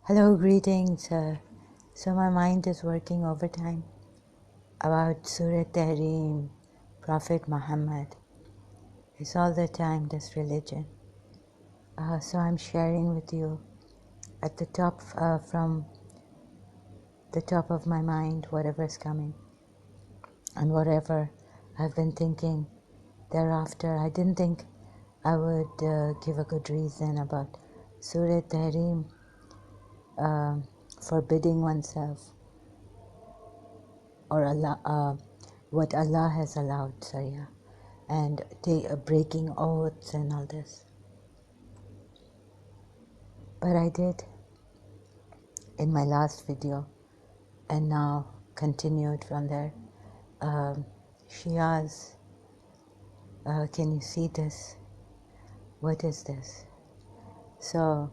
Hello, greetings. So my mind is working overtime about Surah Tahrim, Prophet Muhammad. It's all the time this religion. So I'm sharing with you at the top, from the top of my mind, whatever's coming and whatever I've been thinking thereafter. I didn't think I would give a good reason about Surah Tahrim, forbidding oneself, or what Allah has allowed, and breaking oaths and all this. But I did in my last video, and now continued from there. Shias, can you see this? What is this? So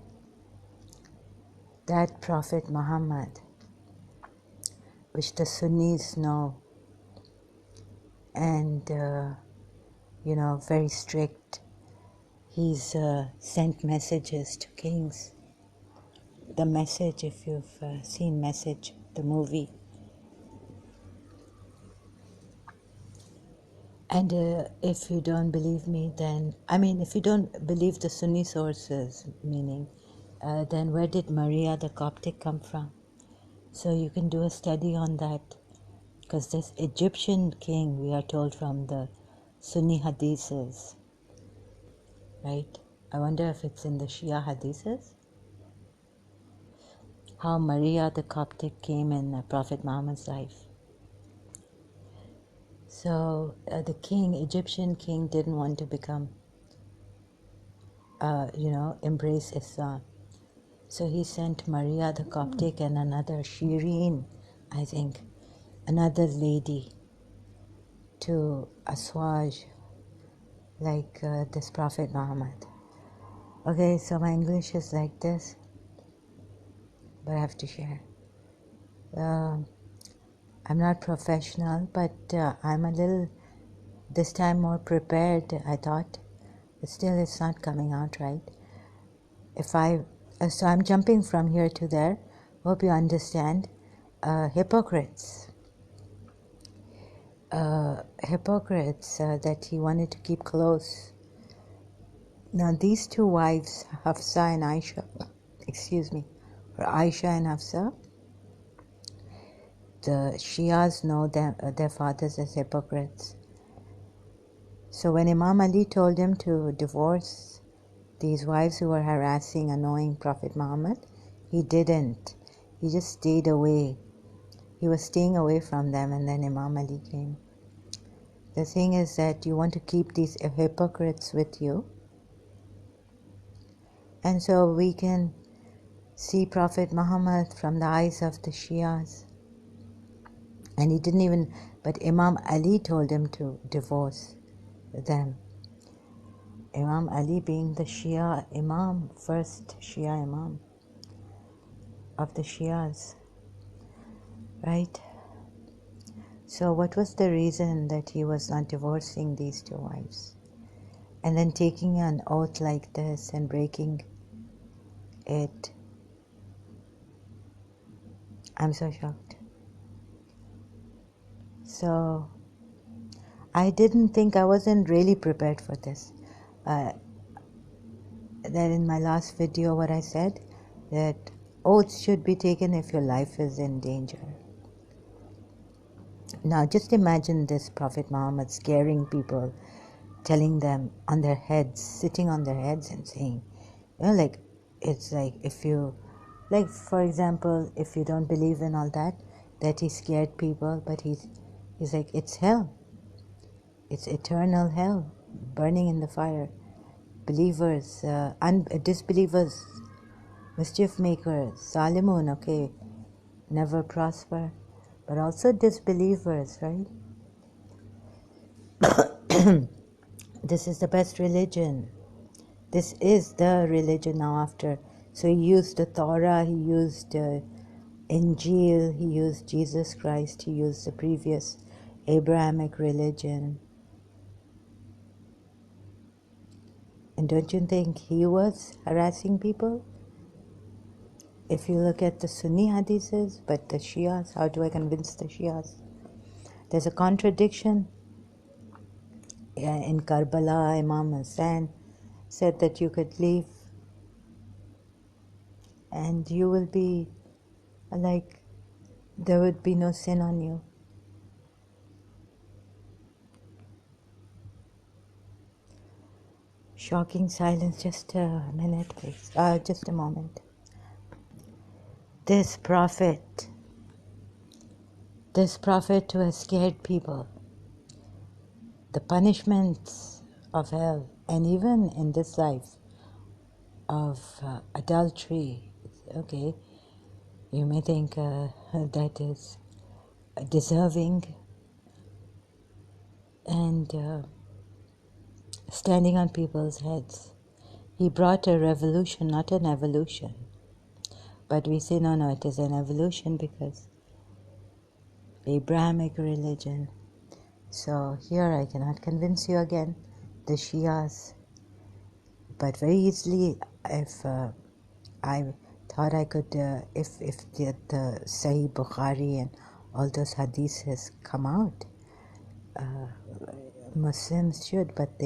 that Prophet Muhammad, which the Sunnis know, and very strict. He's sent messages to kings. The Message, if you've seen Message, the movie. And if you don't believe me, then, if you don't believe the Sunni sources, meaning, then where did Maria the Coptic come from? So you can do a study on that, because this Egyptian king, we are told from the Sunni hadiths, right? I wonder if it's in the Shia hadiths, how Maria the Coptic came in Prophet Muhammad's life. So the Egyptian king, didn't want to become, embrace Islam. So he sent Maria the Coptic and another Shireen, I think, another lady, to assuage like this Prophet Muhammad. Okay, so my English is like this, but I have to share. I'm not professional, but I'm a little, this time, more prepared, I thought. But still, it's not coming out right. So I'm jumping from here to there. Hope you understand. Hypocrites. Hypocrites that he wanted to keep close. Now, these two wives, Hafsa and Aisha, or Aisha and Hafsa, the Shias know their fathers as hypocrites. So when Imam Ali told him to divorce these wives who were harassing, annoying Prophet Muhammad, he didn't. He just stayed away. He was staying away from them, and then Imam Ali came. The thing is that you want to keep these hypocrites with you. And so we can see Prophet Muhammad from the eyes of the Shias. And he didn't even, but Imam Ali told him to divorce them. Imam Ali being the Shia Imam, first Shia Imam of the Shias, right? So what was the reason that he was not divorcing these two wives? And then taking an oath like this and breaking it. I'm so shocked. So I didn't think, I wasn't really prepared for this. That in my last video, what I said, that oaths should be taken if your life is in danger. Now just imagine this Prophet Muhammad scaring people, telling them on their heads, sitting on their heads and saying, it's like if you, like for example, if you don't believe in all that he scared people, but he's like, it's hell. It's eternal hell, burning in the fire. Believers, disbelievers, mischief makers, Salimun, okay, never prosper. But also disbelievers, right? This is the best religion. This is the religion now after. So he used the Torah, he used Injil, he used Jesus Christ, he used the previous Abrahamic religion. And don't you think he was harassing people? if you look at the Sunni hadiths, but the Shias, how do I convince the Shias? There's a contradiction. In Karbala, Imam Hussain said that you could leave and you will be like, there would be no sin on you. Shocking silence, just a minute please, just a moment. This prophet who has scared people, the punishments of hell, and even in this life of adultery, okay, you may think that is deserving, and standing on people's heads. He brought a revolution, not an evolution. But we say, no, it is an evolution because Abrahamic religion. So here I cannot convince you again, the Shias. But very easily, if I thought I could, if the Sahih Bukhari and all those hadiths has come out, Muslims should, but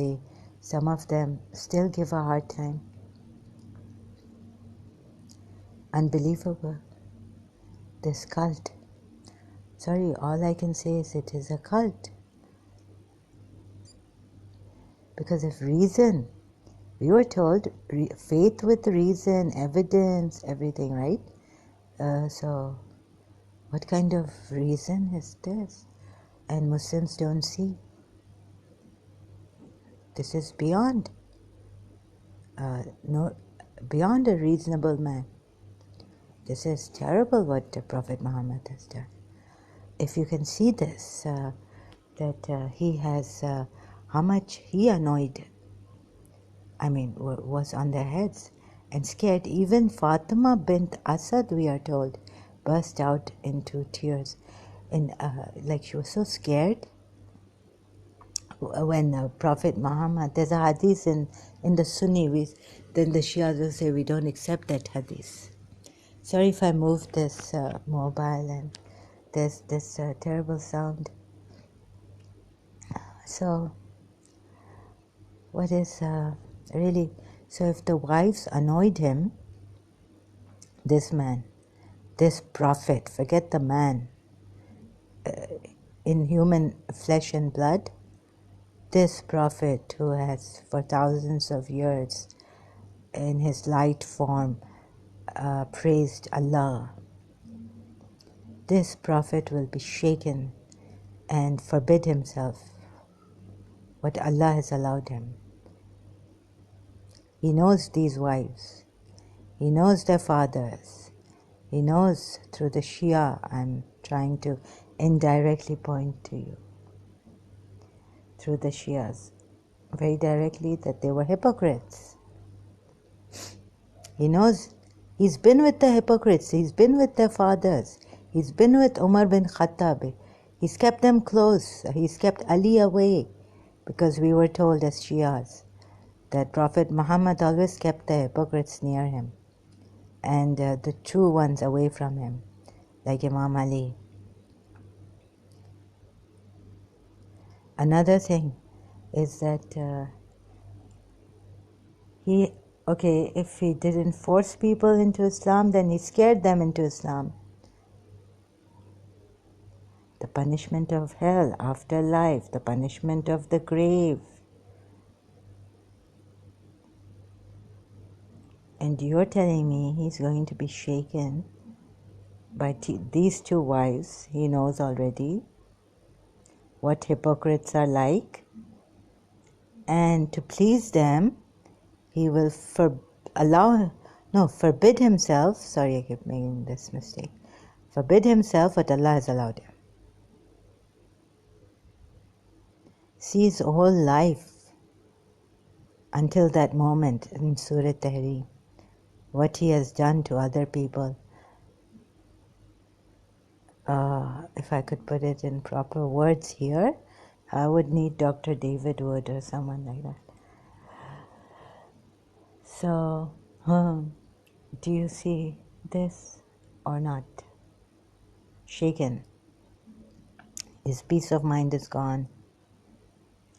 some of them still give a hard time. Unbelievable. This cult. Sorry, all I can say is it is a cult. Because of reason, we were told faith with reason, evidence, everything, right? So, what kind of reason is this? And Muslims don't see. This is beyond a reasonable man. This is terrible what Prophet Muhammad has done. If you can see this, that he has, how much he annoyed, was on their heads and scared. Even Fatima bint Asad, we are told, burst out into tears. And like she was so scared when Prophet Muhammad, there's a hadith in the Sunni, then the Shias will say we don't accept that hadith. Sorry if I moved this mobile and there's this terrible sound. So, what is really, so if the wives annoyed him, this man, this prophet, forget the man, in human flesh and blood, this prophet who has for thousands of years in his light form praised Allah, this prophet will be shaken and forbid himself what Allah has allowed him. He knows these wives. He knows their fathers. He knows through the Shia, I'm trying to indirectly point to you, through the Shias, very directly, that they were hypocrites. He knows, he's been with the hypocrites, he's been with their fathers, he's been with Umar bin Khattab, he's kept them close, he's kept Ali away, because we were told as Shias that Prophet Muhammad always kept the hypocrites near him and the true ones away from him, like Imam Ali. Another thing is that if he didn't force people into Islam, then he scared them into Islam. The punishment of hell, afterlife, the punishment of the grave. And you're telling me he's going to be shaken by these two wives. He knows already what hypocrites are like. And to please them, he will forbid himself, sorry I keep making this mistake, forbid himself what Allah has allowed him. See his whole life until that moment in Surah Tahrim, what he has done to other people. If I could put it in proper words here, I would need Dr. David Wood or someone like that. So, do you see this or not? Shaken. His peace of mind is gone.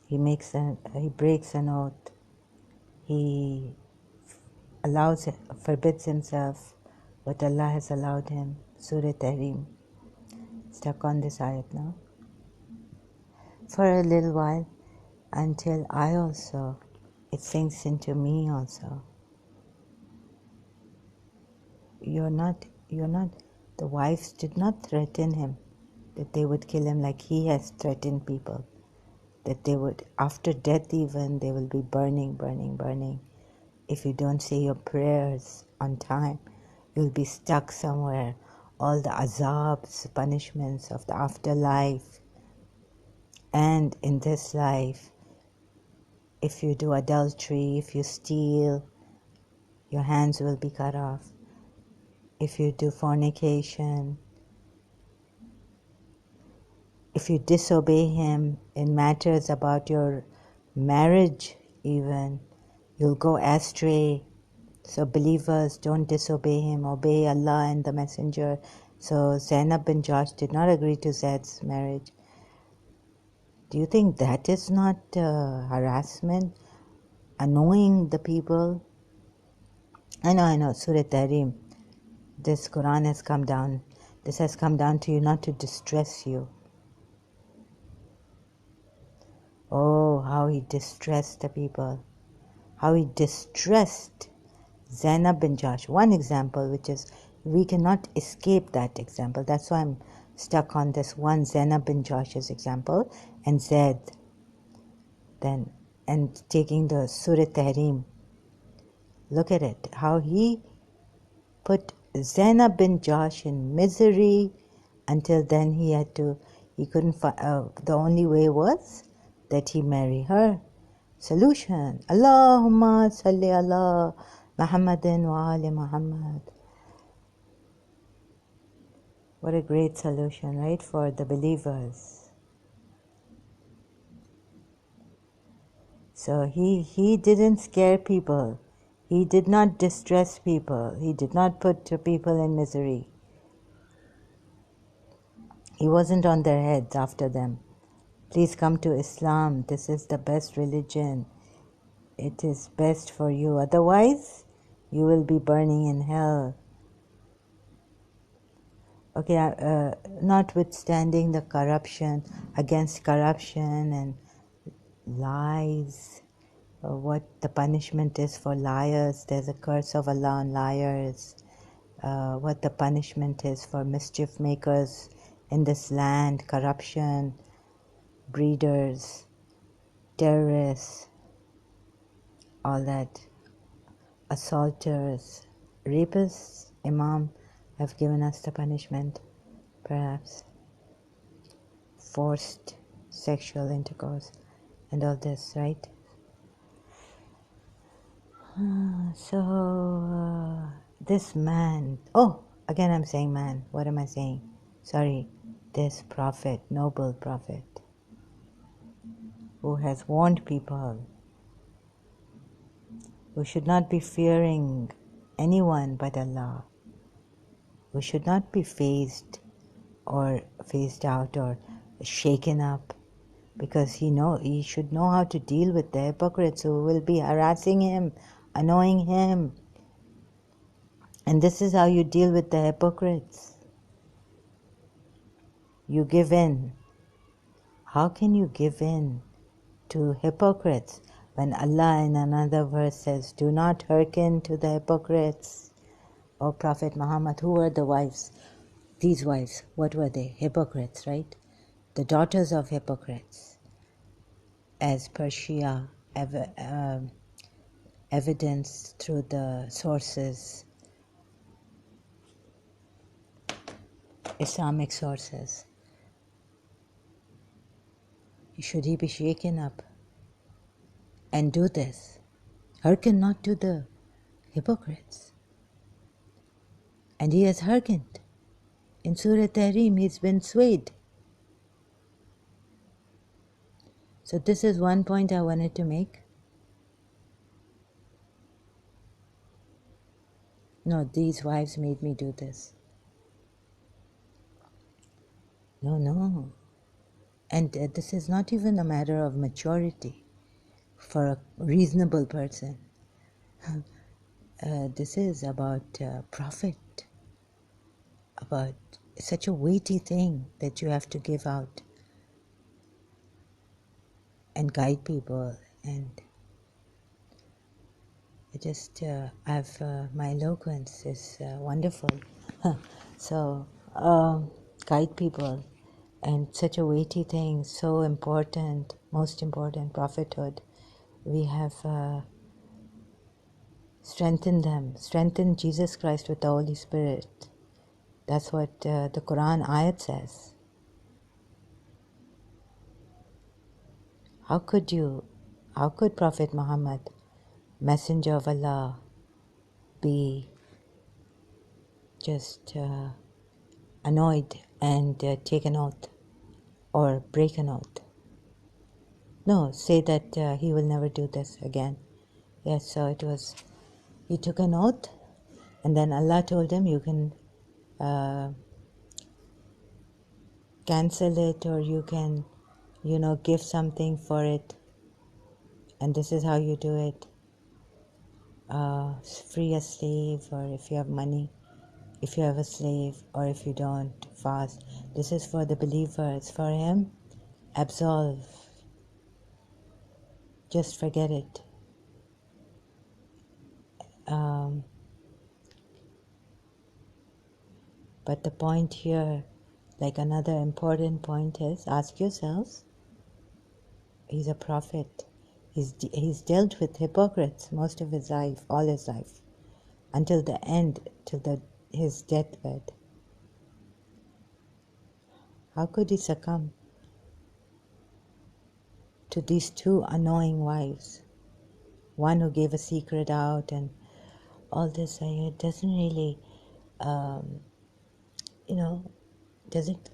He breaks an oath. He forbids himself what Allah has allowed him. Surah Tahrim. Stuck on this ayat now. For a little while, until it sinks into me also. The wives did not threaten him that they would kill him like he has threatened people. That they would, after death even, they will be burning, burning, burning. If you don't say your prayers on time, you'll be stuck somewhere. All the azabs, punishments of the afterlife. And in this life, if you do adultery, if you steal, your hands will be cut off. If you do fornication, if you disobey him in matters about your marriage even, you'll go astray. So believers, don't disobey him, obey Allah and the Messenger. So Zainab bin Jahsh did not agree to Zaid's marriage. Do you think that is not harassment? Annoying the people? I know, Surah Tahrim. This Quran has come down. This has come down to you not to distress you. Oh, how he distressed the people. How he distressed Zainab bin Jahsh. One example, which is, we cannot escape that example. That's why I'm stuck on this one Zainab bin Jahsh's example and Zaid. Then, and taking the Surah Tahrim. Look at it. How he put Zainab bin Jahsh in misery until then he couldn't find, the only way was that he marry her. Solution. Allahumma salli ala Muhammadin wa ali Muhammad. What a great solution, right, for the believers. So he didn't scare people. He did not distress people. He did not put people in misery. He wasn't on their heads after them. Please come to Islam. This is the best religion. It is best for you. Otherwise, you will be burning in hell. Okay, notwithstanding the corruption, against corruption and lies, what the punishment is for liars, there's a curse of Allah on liars, what the punishment is for mischief makers in this land, corruption, breeders, terrorists, all that, assaulters, rapists. Imam have given us the punishment, perhaps, forced sexual intercourse and all this, right? So this man, again I'm saying man, what am I saying? Sorry, this prophet, noble prophet, who has warned people, who should not be fearing anyone but Allah, who should not be phased out or shaken up, because he should know how to deal with the hypocrites who will be harassing him, annoying him. And this is how you deal with the hypocrites. You give in. How can you give in to hypocrites when Allah in another verse says, do not hearken to the hypocrites? O Prophet Muhammad, who were the wives? These wives, what were they? Hypocrites, right? The daughters of hypocrites. As per Shia evidence through the sources, Islamic sources. Should he be shaken up and do this? Hearken not to the hypocrites. And he has hearkened. In Surah Tahrim, he's been swayed. So this is one point I wanted to make. No, these wives made me do this. No. And this is not even a matter of maturity for a reasonable person. This is about profit, about such a weighty thing that you have to give out and guide people. And my eloquence is wonderful. So, guide people. And such a weighty thing, so important, most important, prophethood. We have strengthened them, strengthened Jesus Christ with the Holy Spirit. That's what the Quran ayat says. How could Prophet Muhammad, Messenger of Allah, be just annoyed and take an oath or break an oath? No, say that he will never do this again. Yes, so he took an oath, and then Allah told him, you can cancel it, or you can, give something for it, and this is how you do it. Free a slave, or if you have money, if you have a slave, or if you don't, fast. This is for the believers. For him, absolve. Just forget it. But the point here, like another important point is, ask yourselves, he's a prophet. He's dealt with hypocrites most of his life, all his life, until the end, till his deathbed. How could he succumb to these two annoying wives? One who gave a secret out and all this. It doesn't really, does it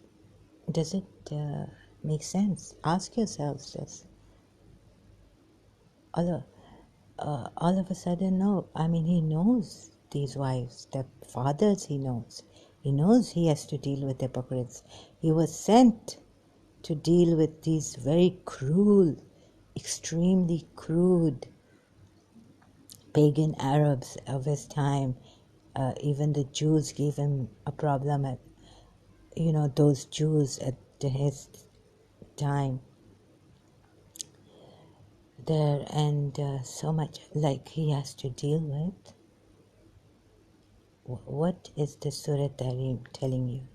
make sense? Ask yourselves this. All of a sudden, no. I mean, he knows these wives, the fathers he knows. He knows he has to deal with hypocrites. He was sent to deal with these very cruel, extremely crude pagan Arabs of his time. Even the Jews gave him a problem at, those Jews at his time there, and so much like he has to deal with. What is the Surah telling you?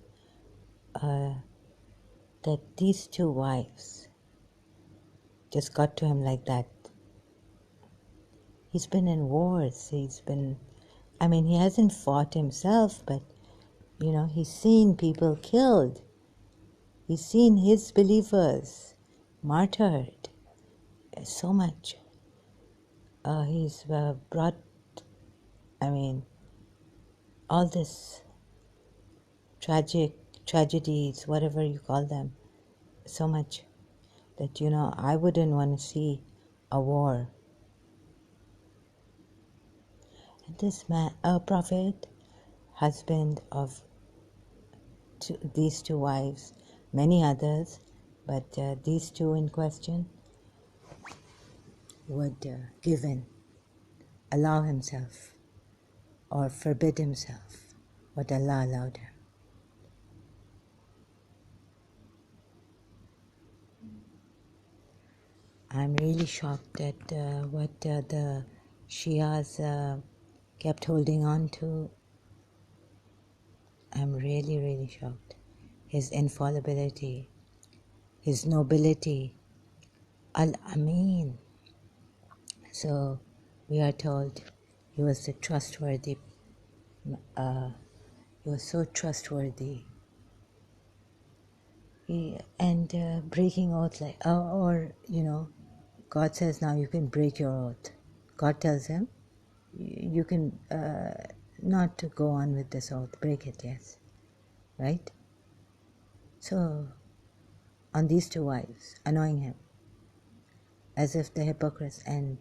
That these two wives just got to him like that. He's been in wars. He hasn't fought himself, but, he's seen people killed. He's seen his believers martyred. So much. He's brought, all this tragedies, whatever you call them, so much that, I wouldn't want to see a war. And this man, a prophet, husband of these two wives, many others, but these two in question, would give in, allow himself, or forbid himself what Allah allowed him. I'm really shocked at what the Shias kept holding on to. I'm really, really shocked. His infallibility, his nobility, Al-Amin. So we are told he was the trustworthy, he was so trustworthy. And breaking oath, God says now you can break your oath. God tells him, you can not to go on with this oath, break it, yes, right? So, on these two wives, annoying him, as if the hypocrites and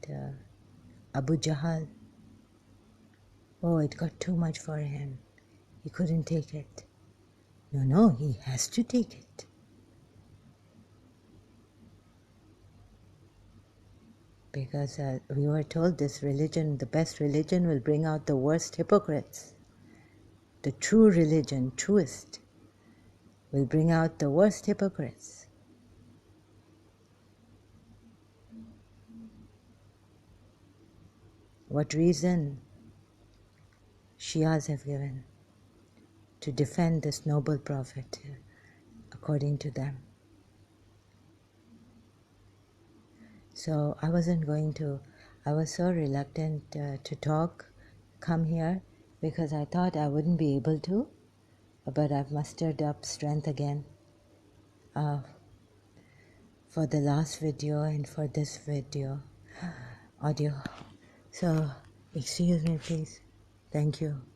Abu Jahal, Oh, it got too much for him. He couldn't take it. No, he has to take it. Because we were told this religion, the best religion, will bring out the worst hypocrites. The true religion, truest, will bring out the worst hypocrites. What reason Shias have given to defend this noble prophet, according to them. So I was so reluctant to come here, because I thought I wouldn't be able to, but I've mustered up strength again for the last video and for this audio. So, excuse me please. Thank you.